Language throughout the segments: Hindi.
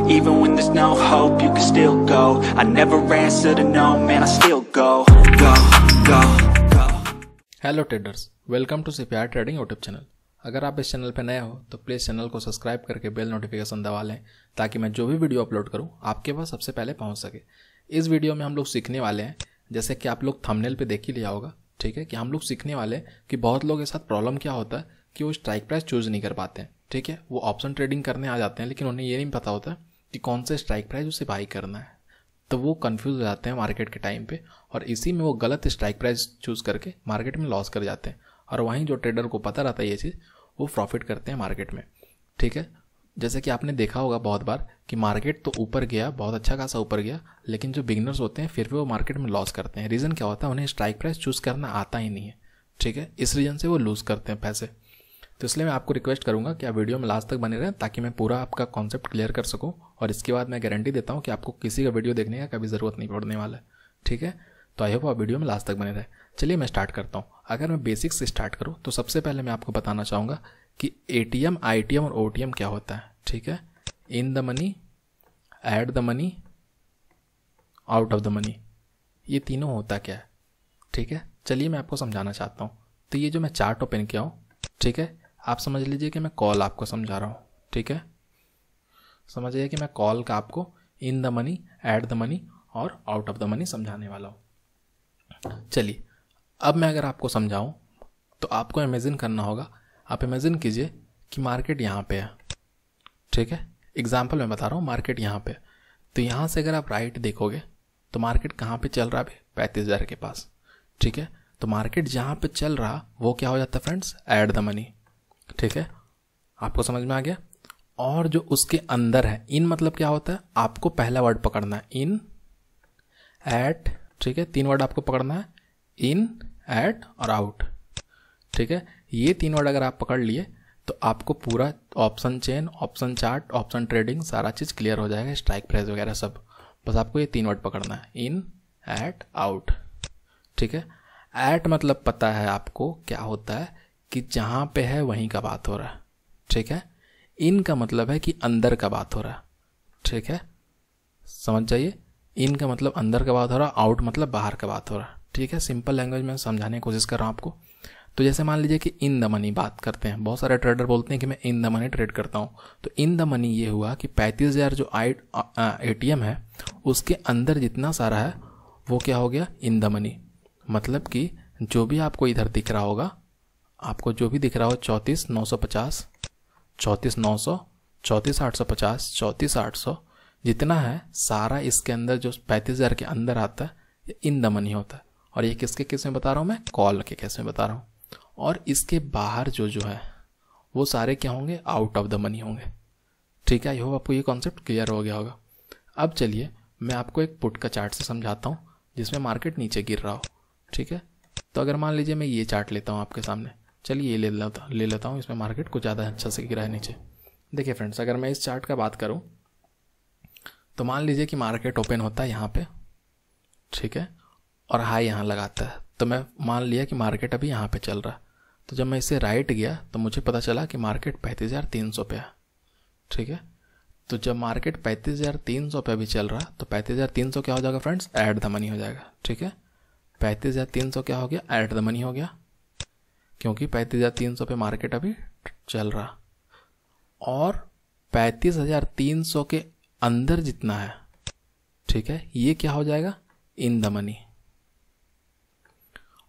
Even when there's no hope, you can still go. I never answer to no, man, I still go. Hello traders, welcome to CPR trading YouTube channel. अगर आप इस चैनल पर नए हो तो प्लीज़ चैनल को सब्सक्राइब करके बेल नोटिफिकेशन दबा लें ताकि मैं जो भी वीडियो अपलोड करूं आपके पास सबसे पहले पहुंच सके। इस वीडियो में हम लोग सीखने वाले हैं, जैसे कि आप लोग थंबनेल पे देख ही लिया होगा, ठीक है, कि हम लोग सीखने वाले हैं कि बहुत लोगों के साथ प्रॉब्लम क्या होता है कि वो स्ट्राइक प्राइस चूज़ नहीं कर पाते हैं। ठीक है, वो ऑप्शन ट्रेडिंग करने आ जाते हैं लेकिन उन्हें ये नहीं पता होता कि कौन से स्ट्राइक प्राइस उसे बाई करना है, तो वो कंफ्यूज हो जाते हैं मार्केट के टाइम पे और इसी में वो गलत स्ट्राइक प्राइस चूज़ करके मार्केट में लॉस कर जाते हैं। और वहीं जो ट्रेडर को पता रहता है ये चीज़, वो प्रॉफिट करते हैं मार्केट में। ठीक है, जैसे कि आपने देखा होगा बहुत बार कि मार्केट तो ऊपर गया, बहुत अच्छा खासा ऊपर गया, लेकिन जो बिगनर्स होते हैं फिर भी वो मार्केट में लॉस करते हैं। रीज़न क्या होता है, उन्हें स्ट्राइक प्राइस चूज़ करना आता ही नहीं है। ठीक है, इस रीज़न से वो लूज़ करते हैं पैसे। तो इसलिए मैं आपको रिक्वेस्ट करूंगा कि आप वीडियो में लास्ट तक बने रहें ताकि मैं पूरा आपका कॉन्सेप्ट क्लियर कर सकूं और इसके बाद मैं गारंटी देता हूं कि आपको किसी का वीडियो देखने का कभी ज़रूरत नहीं पड़ने वाला है। ठीक है, तो आई होप आप वीडियो में लास्ट तक बने रहें। चलिए मैं स्टार्ट करता हूं। अगर मैं बेसिक से स्टार्ट करूं तो सबसे पहले मैं आपको बताना चाहूँगा कि ATM, ITM और OTM क्या होता है। ठीक है, in the money, at the money, out of the money, ये तीनों होता क्या है। ठीक है, चलिए मैं आपको समझाना चाहता हूँ। तो ये जो मैं चार्ट ओपन किया हूँ, ठीक है, आप समझ लीजिए कि मैं कॉल आपको समझा रहा हूँ। ठीक है, समझिए कि मैं कॉल का आपको in the money, at the money और आउट ऑफ द मनी समझाने वाला हूँ। चलिए अब मैं अगर आपको समझाऊँ तो आपको इमेजिन करना होगा। आप इमेजिन कीजिए कि मार्केट यहाँ पे है। ठीक है, एग्जाम्पल मैं बता रहा हूँ, मार्केट यहाँ पे। तो यहाँ से अगर आप राइट देखोगे तो मार्केट कहाँ पे चल रहा है, 35,000 के पास। ठीक है, तो मार्केट जहाँ पे चल रहा वो क्या हो जाता है फ्रेंड्स, एट द मनी। ठीक है, आपको समझ में आ गया। और जो उसके अंदर है, इन मतलब क्या होता है, आपको पहला वर्ड पकड़ना है, इन, एट। ठीक है, 3 वर्ड आपको पकड़ना है, इन, एट और आउट। ठीक है, ये 3 वर्ड अगर आप पकड़ लिए तो आपको पूरा option chain, option chart, option trading सारा चीज़ क्लियर हो जाएगा, स्ट्राइक प्राइस वगैरह सब। बस आपको ये 3 वर्ड पकड़ना है, इन, एट, आउट। ठीक है, एट मतलब पता है आपको क्या होता है कि जहाँ पे है वहीं का बात हो रहा है। ठीक है, इन का मतलब है कि अंदर का बात हो रहा है। ठीक है, समझ जाइए, इन का मतलब अंदर का बात हो रहा है, आउट मतलब बाहर का बात हो रहा है। ठीक है, सिंपल लैंग्वेज में समझाने की कोशिश कर रहा हूँ आपको। तो जैसे मान लीजिए कि इन द मनी बात करते हैं, बहुत सारे ट्रेडर बोलते हैं कि मैं इन द मनी ट्रेड करता हूँ। तो इन द मनी ये हुआ कि 35,000 जो ATM है उसके अंदर जितना सारा है वो क्या हो गया, इन द मनी। मतलब कि जो भी आपको इधर दिख रहा होगा, आपको जो भी दिख रहा हो 34,950, 34,900, 34,850, 34,800 जितना है सारा इसके अंदर जो 35,000 के अंदर आता है ये इन द मनी होता है। और ये किसके केस में बता रहा हूँ मैं, कॉल के केस में बता रहा हूँ। और इसके बाहर जो है वो सारे क्या होंगे, आउट ऑफ द मनी होंगे। ठीक है, आई होप आपको ये कॉन्सेप्ट क्लियर हो गया होगा। अब चलिए मैं आपको एक पुट का चार्ट से समझाता हूँ जिसमें मार्केट नीचे गिर रहा हो। ठीक है, तो अगर मान लीजिए मैं ये चार्ट लेता हूँ आपके सामने, चलिए ये ले लेता हूँ, इसमें मार्केट कुछ ज़्यादा अच्छा से गिरा है नीचे। देखिए फ्रेंड्स, अगर मैं इस चार्ट का बात करूँ तो मान लीजिए कि मार्केट ओपन होता है यहाँ पे। ठीक है, और हाई यहाँ लगाता है, तो मैं मान लिया कि मार्केट अभी यहाँ पे चल रहा है। तो जब मैं इससे राइट गया तो मुझे पता चला कि मार्केट 35,300 पे है। ठीक है, तो जब मार्केट 35,300 पे अभी चल रहा तो 35,300 क्या हो जाएगा फ्रेंड्स, एट द मनी हो जाएगा। ठीक है, 35,300 क्या हो गया, एट द मनी हो गया, क्योंकि 35,300 पे मार्केट अभी चल रहा। और 35,300 के अंदर जितना है, ठीक है, ये क्या हो जाएगा, इन द मनी।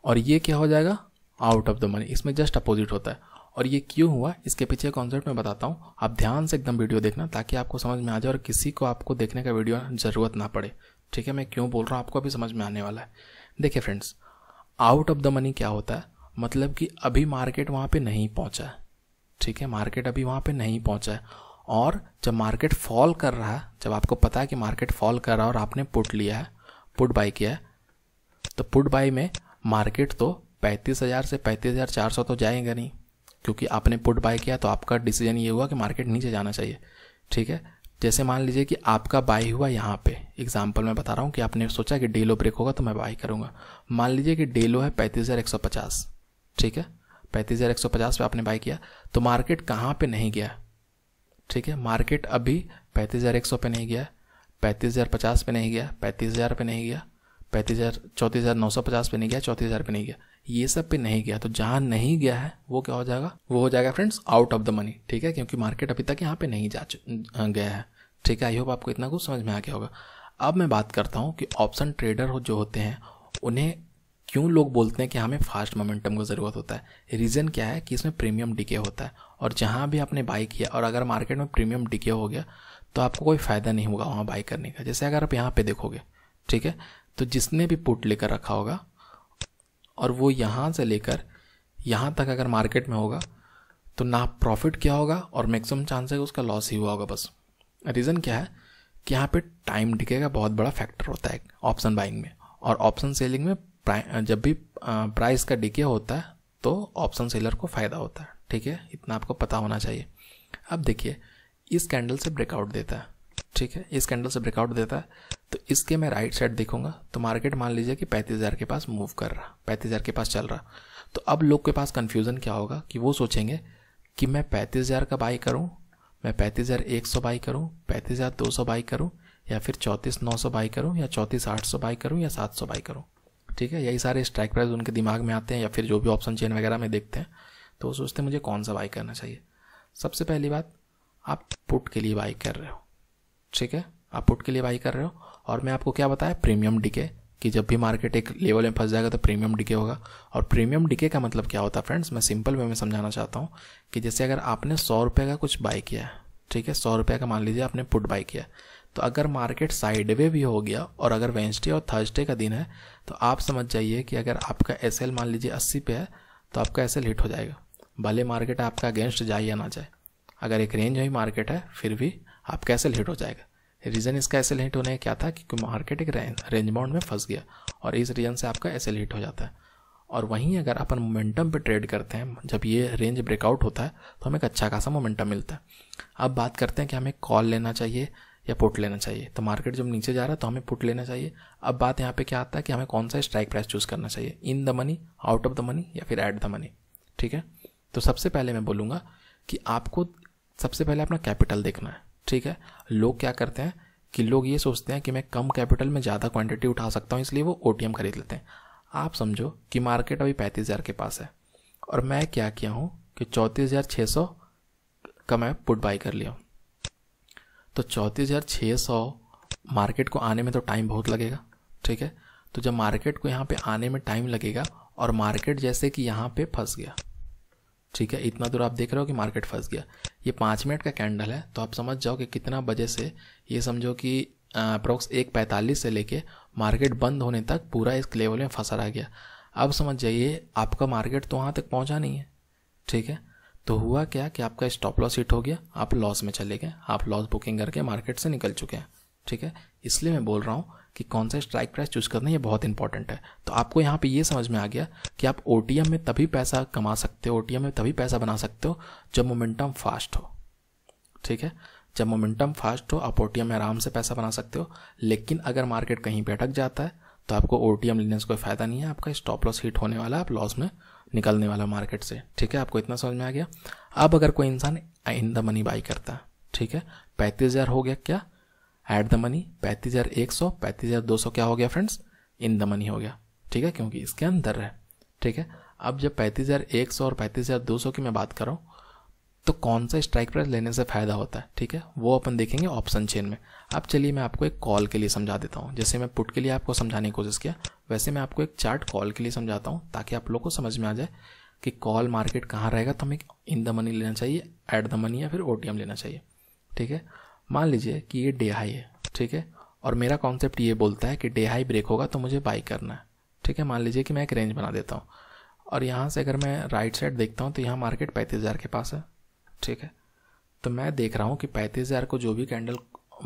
और ये क्या हो जाएगा, आउट ऑफ द मनी। इसमें जस्ट अपोजिट होता है। और ये क्यों हुआ, इसके पीछे कॉन्सेप्ट मैं बताता हूँ। आप ध्यान से एकदम वीडियो देखना ताकि आपको समझ में आ जाए और किसी को आपको देखने का वीडियो ज़रूरत ना पड़े। ठीक है, मैं क्यों बोल रहा हूँ आपको अभी समझ में आने वाला है। देखिए friends, out of the money क्या होता है, मतलब कि अभी मार्केट वहाँ पे नहीं पहुँचा है। ठीक है, मार्केट अभी वहाँ पे नहीं पहुँचा है। और जब मार्केट फॉल कर रहा है, जब आपको पता है कि मार्केट फॉल कर रहा है और आपने पुट लिया है, पुट बाई किया है, तो पुट बाई में मार्केट तो 35,000 से 35,400 तो जाएगा नहीं, क्योंकि आपने पुट बाई किया। तो आपका डिसीजन ये हुआ कि मार्केट नीचे जाना चाहिए। ठीक है, जैसे मान लीजिए कि आपका बाई हुआ यहाँ पे, एग्जांपल मैं बता रहा हूँ कि आपने सोचा कि डे लो ब्रेक होगा तो मैं बाई करूँगा। मान लीजिए कि डे लो है 35,150। ठीक है, 35,150 पे आपने बाई किया, तो मार्केट कहाँ पे नहीं गया, ठीक है, मार्केट अभी 35,100 पे नहीं गया, 35,050 पे नहीं गया, 35,000 पे नहीं गया, 34,950 पे नहीं गया, 34,000 पे नहीं गया, ये सब पे नहीं गया। तो जहाँ नहीं गया है वो क्या हो जाएगा, वो हो जाएगा friends out of the money. ठीक है, क्योंकि मार्केट अभी तक यहाँ पे नहीं गया है। ठीक है, आई होप आपको इतना कुछ समझ में आ गया होगा। अब मैं बात करता हूँ कि ऑप्शन ट्रेडर जो होते हैं उन्हें क्यों लोग बोलते हैं कि हमें फास्ट मोमेंटम की ज़रूरत होता है। रीज़न क्या है कि इसमें प्रीमियम डिके होता है, और जहाँ भी आपने बाई किया और अगर मार्केट में प्रीमियम डिके हो गया तो आपको कोई फ़ायदा नहीं होगा वहाँ बाई करने का। जैसे अगर आप यहाँ पे देखोगे, ठीक है, तो जिसने भी पुट लेकर रखा होगा और वो यहाँ से लेकर यहाँ तक अगर मार्केट में होगा तो ना प्रॉफिट क्या होगा और मैक्सिमम चांस है उसका लॉस ही हुआ होगा बस। रीज़न क्या है कि यहाँ पे टाइम डिके का बहुत बड़ा फैक्टर होता है ऑप्शन बाइंग में, और ऑप्शन सेलिंग में जब भी प्राइस का डिके होता है तो ऑप्शन सेलर को फ़ायदा होता है। ठीक है, इतना आपको पता होना चाहिए। अब देखिए, इस कैंडल से ब्रेकआउट देता है, ठीक है, इस कैंडल से ब्रेकआउट देता है, तो इसके मैं राइट साइड देखूंगा तो मार्केट मान लीजिए कि 35,000 के पास मूव कर रहा, 35,000 के पास चल रहा। तो अब लोग के पास कन्फ्यूज़न क्या होगा कि वो सोचेंगे कि मैं 35,000 का बाई करूँ, मैं 35,100 बाई करूँ, 35,200 बाई करूँ, या फिर 34,900 बाई करूँ, या 34,800 बाई करूँ, या 700 बाई करूँ। ठीक है, यही सारे स्ट्राइक प्राइस उनके दिमाग में आते हैं, या फिर जो भी ऑप्शन चेन वगैरह में देखते हैं तो वो सोचते हैं मुझे कौन सा बाई करना चाहिए। सबसे पहली बात, आप पुट के लिए बाई कर रहे हो, ठीक है, आप पुट के लिए बाई कर रहे हो, और मैं आपको क्या बताया, प्रीमियम डिके, कि जब भी मार्केट एक लेवल में फंस जाएगा तो प्रीमियम डिके होगा। और प्रीमियम डिके का मतलब क्या होता है फ्रेंड्स, मैं सिंपल वे में समझाना चाहता हूँ कि जैसे अगर आपने 100 रुपये का कुछ बाई किया है, ठीक है, 100 रुपये का मान लीजिए आपने पुट बाई किया, तो अगर मार्केट साइडवे भी हो गया और अगर वेंसडे और थर्सडे का दिन है तो आप समझ जाइए कि अगर आपका एसएल मान लीजिए 80 पे है तो आपका एसएल हिट हो जाएगा, भले मार्केट आपका अगेंस्ट जाए या ना जाए। अगर एक रेंज में मार्केट है फिर भी आपका एसएल हिट हो जाएगा। रीज़न इसका एसएल हिट होने का क्या था, क्योंकि मार्केट एक रेंज बाउंड में फंस गया और इस रीजन से आपका एसएल हिट हो जाता है। और वहीं अगर अपन मोमेंटम पे ट्रेड करते हैं, जब ये रेंज ब्रेकआउट होता है तो हमें एक अच्छा खासा मोमेंटम मिलता है। अब बात करते हैं कि हमें कॉल लेना चाहिए या पुट लेना चाहिए। तो मार्केट जब नीचे जा रहा है तो हमें पुट लेना चाहिए। अब बात यहाँ पे क्या आता है कि हमें कौन सा स्ट्राइक प्राइस चूज़ करना चाहिए, in the money, out of the money, या फिर एट द मनी। ठीक है, तो सबसे पहले मैं बोलूँगा कि आपको सबसे पहले अपना कैपिटल देखना है। ठीक है, लोग क्या करते हैं कि लोग ये सोचते हैं कि मैं कम कैपिटल में ज़्यादा क्वांटिटी उठा सकता हूँ, इसलिए वो ओटीएम खरीद लेते हैं। आप समझो कि मार्केट अभी 35,000 के पास है और मैं क्या किया हूँ कि 34,600 का मैं पुट बाई कर लिया। तो 34,600 मार्केट को आने में तो टाइम बहुत लगेगा। ठीक है, तो जब मार्केट को यहाँ पे आने में टाइम लगेगा और मार्केट जैसे कि यहाँ पे फंस गया, ठीक है, इतना दूर आप देख रहे हो कि मार्केट फंस गया, ये 5 मिनट का कैंडल है, तो आप समझ जाओ कि कितना बजे से, ये समझो कि अप्रोक्स 1:45 से लेके मार्केट बंद होने तक पूरा इस लेवल में फंसा रह गया। अब समझ जाइए आपका मार्केट तो वहाँ तक पहुँचा नहीं है। ठीक है, तो हुआ क्या कि आपका स्टॉप लॉस हिट हो गया, आप लॉस में चले गए, आप लॉस बुकिंग करके मार्केट से निकल चुके हैं। ठीक है, इसलिए मैं बोल रहा हूँ कि कौन सा स्ट्राइक प्राइस चूज़ करना ये बहुत इंपॉर्टेंट है। तो आपको यहाँ पे ये समझ में आ गया कि आप ओटीएम में तभी पैसा कमा सकते हो, ओटीएम में तभी पैसा बना सकते हो जब मोमेंटम फास्ट हो। ठीक है, जब मोमेंटम फास्ट हो आप ओटीएम में आराम से पैसा बना सकते हो। लेकिन अगर मार्केट कहीं पे अटक जाता है तो आपको ओटीएम लेने से कोई फ़ायदा नहीं है, आपका स्टॉप लॉस हिट होने वाला है, आप लॉस में निकलने वाला मार्केट से। ठीक है, आपको इतना समझ में आ गया। अब अगर कोई इंसान इन द मनी बाई करता है, ठीक है, 35,000 हो गया क्या एट द मनी, 35,100, 35,200 क्या हो गया फ्रेंड्स, इन द मनी हो गया। ठीक है, क्योंकि इसके अंदर है। ठीक है, अब जब 35,100 और 35,200 की मैं बात कर रहा हूँ तो कौन सा स्ट्राइक प्राइस लेने से फ़ायदा होता है, ठीक है, वो अपन देखेंगे ऑप्शन चेन में। अब चलिए मैं आपको एक कॉल के लिए समझा देता हूँ। जैसे मैं पुट के लिए आपको समझाने की कोशिश किया, वैसे मैं आपको एक चार्ट कॉल के लिए समझाता हूँ ताकि आप लोग को समझ में आ जाए कि कॉल मार्केट कहाँ रहेगा, तो हमें इन द मनी लेना चाहिए, एट द मनी, या फिर ओटीएम लेना चाहिए। ठीक है, मान लीजिए कि ये डे हाई है, ठीक है, और मेरा कॉन्सेप्ट ये बोलता है कि डे हाई ब्रेक होगा तो मुझे बाई करना है। ठीक है, मान लीजिए कि मैं एक रेंज बना देता हूँ और यहाँ से अगर मैं राइट साइड देखता हूँ तो यहाँ मार्केट 35,000 के पास है। ठीक है, तो मैं देख रहा हूँ कि 35,000 को जो भी कैंडल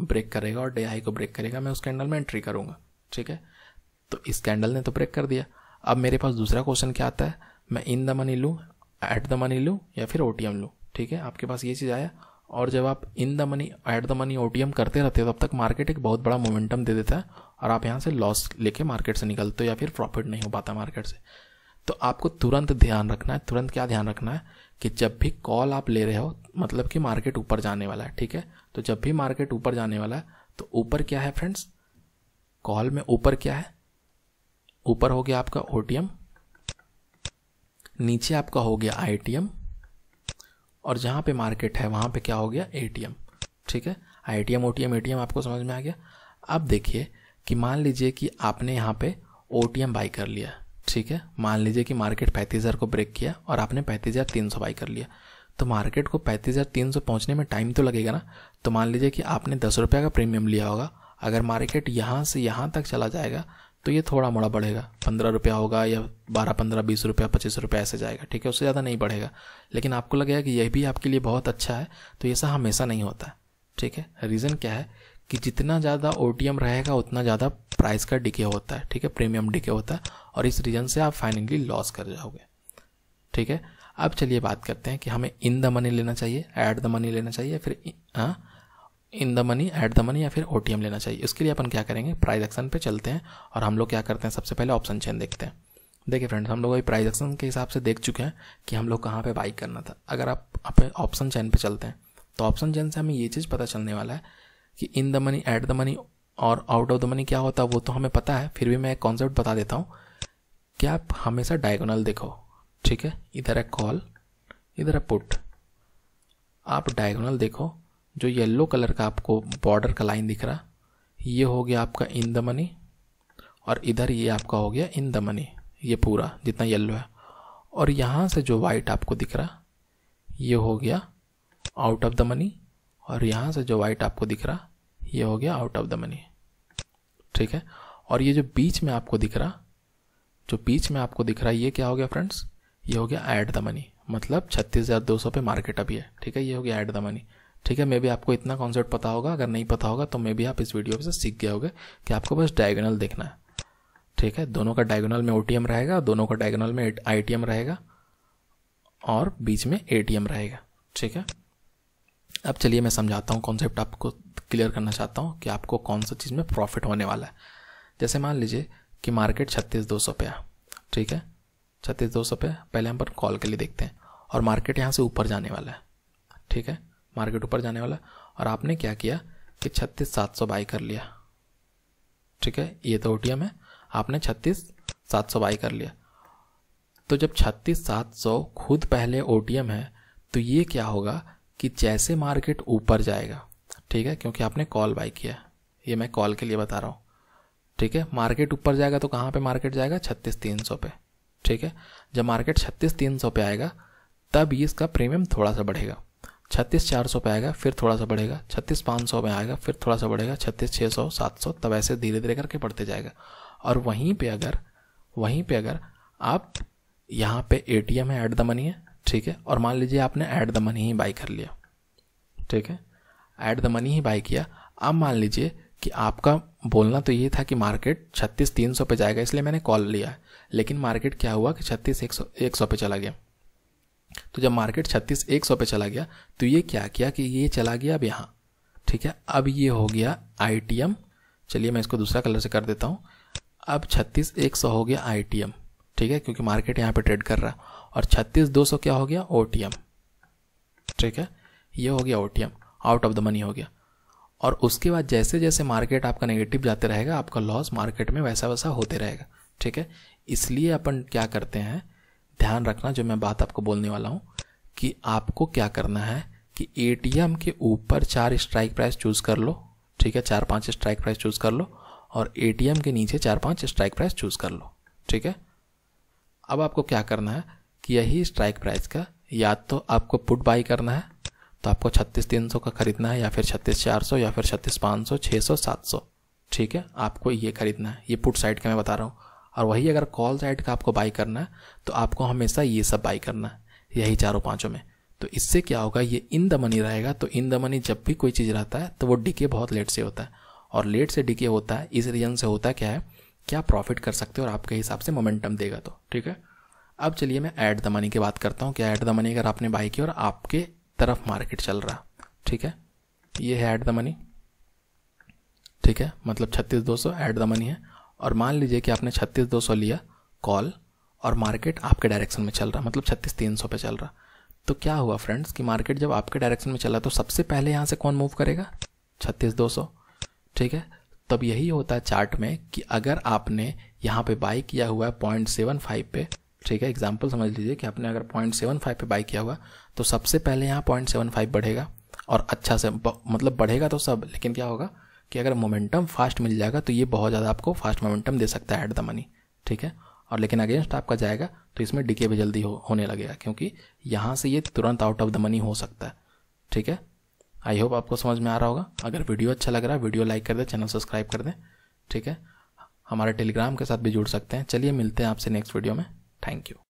ब्रेक करेगा और डे हाई को ब्रेक करेगा, मैं उस कैंडल में एंट्री करूँगा। ठीक है, तो इस कैंडल ने तो ब्रेक कर दिया। अब मेरे पास दूसरा क्वेश्चन क्या आता है, मैं इन द मनी लूँ, एट द मनी लूँ, या फिर ओटीएम लूँ। ठीक है, आपके पास ये चीज़ आया, और जब आप in the money, at the money, OTM करते रहते हो तब तक मार्केट एक बहुत बड़ा मोमेंटम दे देता है और आप यहाँ से लॉस लेके मार्केट से निकलते हो या फिर प्रॉफिट नहीं हो पाता मार्केट से। तो आपको तुरंत ध्यान रखना है, तुरंत क्या ध्यान रखना है कि जब भी कॉल आप ले रहे हो मतलब कि मार्केट ऊपर जाने वाला है, ठीक है। तो जब भी मार्केट ऊपर जाने वाला है तो ऊपर क्या है फ्रेंड्स, कॉल में ऊपर क्या है, ऊपर हो गया आपका OTM, नीचे आपका हो गया ITM, और जहाँ पे मार्केट है वहाँ पे क्या हो गया ATM, ठीक है। ITM OTM ATM आपको समझ में आ गया। अब देखिए कि मान लीजिए कि आपने यहाँ पे OTM बाई कर लिया, ठीक है। मान लीजिए कि मार्केट 35,000 को ब्रेक किया और आपने 35,300 बाई कर लिया, तो मार्केट को 35,300 पहुँचने में टाइम तो लगेगा ना। तो मान लीजिए कि आपने 10 रुपये का प्रीमियम लिया होगा, अगर मार्केट यहाँ से यहाँ तक चला जाएगा तो ये थोड़ा मोड़ा बढ़ेगा, 15 रुपया होगा या 12, 15, 20 रुपया, 25 रुपया ऐसे जाएगा, ठीक है। उससे ज़्यादा नहीं बढ़ेगा। लेकिन आपको लगेगा कि यह भी आपके लिए बहुत अच्छा है, तो ऐसा हमेशा नहीं होता है, ठीक है। रीज़न क्या है कि जितना ज़्यादा OTM रहेगा उतना ज़्यादा प्राइस का डिके होता है, ठीक है, प्रीमियम डिके होता है, और इस रीज़न से आप फाइनली लॉस कर जाओगे, ठीक है। अब चलिए बात करते हैं कि हमें इन द मनी लेना चाहिए, ऐड द मनी लेना चाहिए, फिर in the money, add the money, या फिर OTM लेना चाहिए। इसके लिए अपन क्या करेंगे, प्राइस एक्शन पे चलते हैं और हम लोग क्या करते हैं, सबसे पहले ऑप्शन चेन देखते हैं। देखिए फ्रेंड्स, हम लोग अभी प्राइस एक्शन के हिसाब से देख चुके हैं कि हम लोग कहाँ पे बाई करना था। अगर आप ऑप्शन चेन पे चलते हैं तो ऑप्शन चेन से हमें ये चीज़ पता चलने वाला है कि in the money, add the money और आउट ऑफ द मनी क्या होता है वो तो हमें पता है, फिर भी मैं एक कॉन्सेप्ट बता देता हूँ कि आप हमेशा डायगोनल देखो, ठीक है। इधर है कॉल, इधर है पुट, आप डायगोनल देखो। जो येलो कलर का आपको बॉर्डर का लाइन दिख रहा, ये हो गया आपका इन द मनी, और इधर ये आपका हो गया इन द मनी, ये पूरा जितना येलो है। और यहाँ से जो वाइट आपको दिख रहा ये हो गया आउट ऑफ द मनी, और यहाँ से जो वाइट आपको दिख रहा ये हो गया आउट ऑफ द मनी, ठीक है। और ये जो बीच में आपको दिख रहा, जो बीच में आपको दिख रहा ये क्या हो गया फ्रेंड्स, ये हो गया ऐड द मनी, मतलब 36,200 पे मार्केट अभी है, ठीक है। ये हो गया ऐड द मनी, ठीक है। मे भी आपको इतना कॉन्सेप्ट पता होगा, अगर नहीं पता होगा तो मे भी आप इस वीडियो से सीख गए होगे कि आपको बस डायगोनल देखना है, ठीक है। दोनों का डायगोनल में OTM रहेगा, दोनों का डायगोनल में ITM रहेगा, और बीच में ATM रहेगा, ठीक है। अब चलिए मैं समझाता हूँ, कॉन्सेप्ट आपको क्लियर करना चाहता हूँ कि आपको कौन सा चीज़ में प्रॉफिट होने वाला है। जैसे मान लीजिए कि मार्केट 36,200 पे है, ठीक है। 36,200 पे पहले हम पर कॉल के लिए देखते हैं, और मार्केट यहाँ से ऊपर जाने वाला है, ठीक है। मार्केट ऊपर जाने वाला, और आपने क्या किया कि 36,700 बाई कर लिया, ठीक है। ये तो OTM है, आपने 36,700 बाई कर लिया। तो जब 36,700 खुद पहले OTM है तो ये क्या होगा कि जैसे मार्केट ऊपर जाएगा, ठीक है, क्योंकि आपने कॉल बाई किया, ये मैं कॉल के लिए बता रहा हूँ, ठीक है। मार्केट ऊपर जाएगा तो कहाँ पे मार्केट जाएगा, 36,300 पे, ठीक है। जब मार्केट 36,300 पे आएगा तब ये इसका प्रीमियम थोड़ा सा बढ़ेगा, 36,400 पे आएगा फिर थोड़ा सा बढ़ेगा, 36,500 में आएगा फिर थोड़ा सा बढ़ेगा, 36,600, 700, तब ऐसे धीरे धीरे करके बढ़ते जाएगा। और वहीं पे अगर आप यहाँ पे ATM है, ऐड द मनी है, ठीक है, और मान लीजिए आपने add the money he by कर लिया, ठीक है, add the money he by किया। अब मान लीजिए कि आपका बोलना तो ये था कि मार्केट 36,300 पे जाएगा, इसलिए मैंने कॉल लिया, लेकिन मार्केट क्या हुआ कि 36,100 पे चला गया। तो जब मार्केट 36,100 पे चला गया तो ये क्या किया कि ये चला गया अब यहाँ, ठीक है। अब ये हो गया ITM, चलिए मैं इसको दूसरा कलर से कर देता हूँ। अब 36,100 हो गया ITM, ठीक है, क्योंकि मार्केट यहाँ पे ट्रेड कर रहा है। और 36,200 क्या हो गया, OTM, ठीक है, ये हो गया OTM, out of the money हो गया। और उसके बाद जैसे जैसे मार्केट आपका नेगेटिव जाते रहेगा, आपका लॉस मार्केट में वैसा वैसा होते रहेगा, ठीक है। इसलिए अपन क्या करते हैं, ध्यान रखना जो मैं बात आपको बोलने वाला हूँ, कि आपको क्या करना है कि ATM के ऊपर 4 स्ट्राइक प्राइस चूज़ कर लो, ठीक है, 4-5 स्ट्राइक प्राइस चूज़ कर लो, और ATM के नीचे 4-5 स्ट्राइक प्राइस चूज़ कर लो, ठीक है। अब आपको क्या करना है कि यही स्ट्राइक प्राइस का या तो आपको पुट बाई करना है, तो आपको 36,300 का खरीदना है, या फिर 36,400, या फिर 36,500, 600, 700, ठीक है, आपको ये खरीदना है। ये पुट साइड का मैं बता रहा हूँ। और वही अगर कॉल साइड का आपको बाई करना है तो आपको हमेशा ये सब बाई करना है, यही 4-5 में। तो इससे क्या होगा, ये इन द मनी रहेगा। तो इन द मनी जब भी कोई चीज़ रहता है तो वो डिके बहुत लेट से होता है, और लेट से डिके होता है इस रीजन से होता है क्या है कि आप प्रॉफिट कर सकते हो और आपके हिसाब से मोमेंटम देगा, तो ठीक है। अब चलिए मैं ऐड द मनी की बात करता हूँ कि ऐड द मनी अगर आपने बाई की और आपके तरफ मार्केट चल रहा, ठीक है, ये है ऐड द मनी, ठीक है, मतलब 36,200 ऐड द मनी है। और मान लीजिए कि आपने 36,200 लिया कॉल और मार्केट आपके डायरेक्शन में चल रहा, मतलब 36,300 पे चल रहा, तो क्या हुआ फ्रेंड्स कि मार्केट जब आपके डायरेक्शन में चला तो सबसे पहले यहाँ से कौन मूव करेगा? 36,200, ठीक है। तब यही होता है चार्ट में कि अगर आपने यहाँ पे बाई किया हुआ है 0.75 पे, ठीक है, एग्जांपल समझ लीजिए कि आपने अगर 0.75 पे बाई किया हुआ तो सबसे पहले यहाँ 0.75 बढ़ेगा और अच्छा से मतलब बढ़ेगा तो सब, लेकिन क्या होगा कि अगर मोमेंटम फास्ट मिल जाएगा तो ये बहुत ज़्यादा आपको फास्ट मोमेंटम दे सकता है एट द मनी, ठीक है। और लेकिन अगेंस्ट आपका जाएगा तो इसमें डिके भी जल्दी होने लगेगा, क्योंकि यहाँ से ये तुरंत आउट ऑफ द मनी हो सकता है, ठीक है। आई होप आपको समझ में आ रहा होगा। अगर वीडियो अच्छा लग रहा है वीडियो लाइक कर दें, चैनल सब्सक्राइब कर दें, ठीक है। हमारे टेलीग्राम के साथ भी जुड़ सकते हैं। चलिए मिलते हैं आपसे नेक्स्ट वीडियो में। Thank you.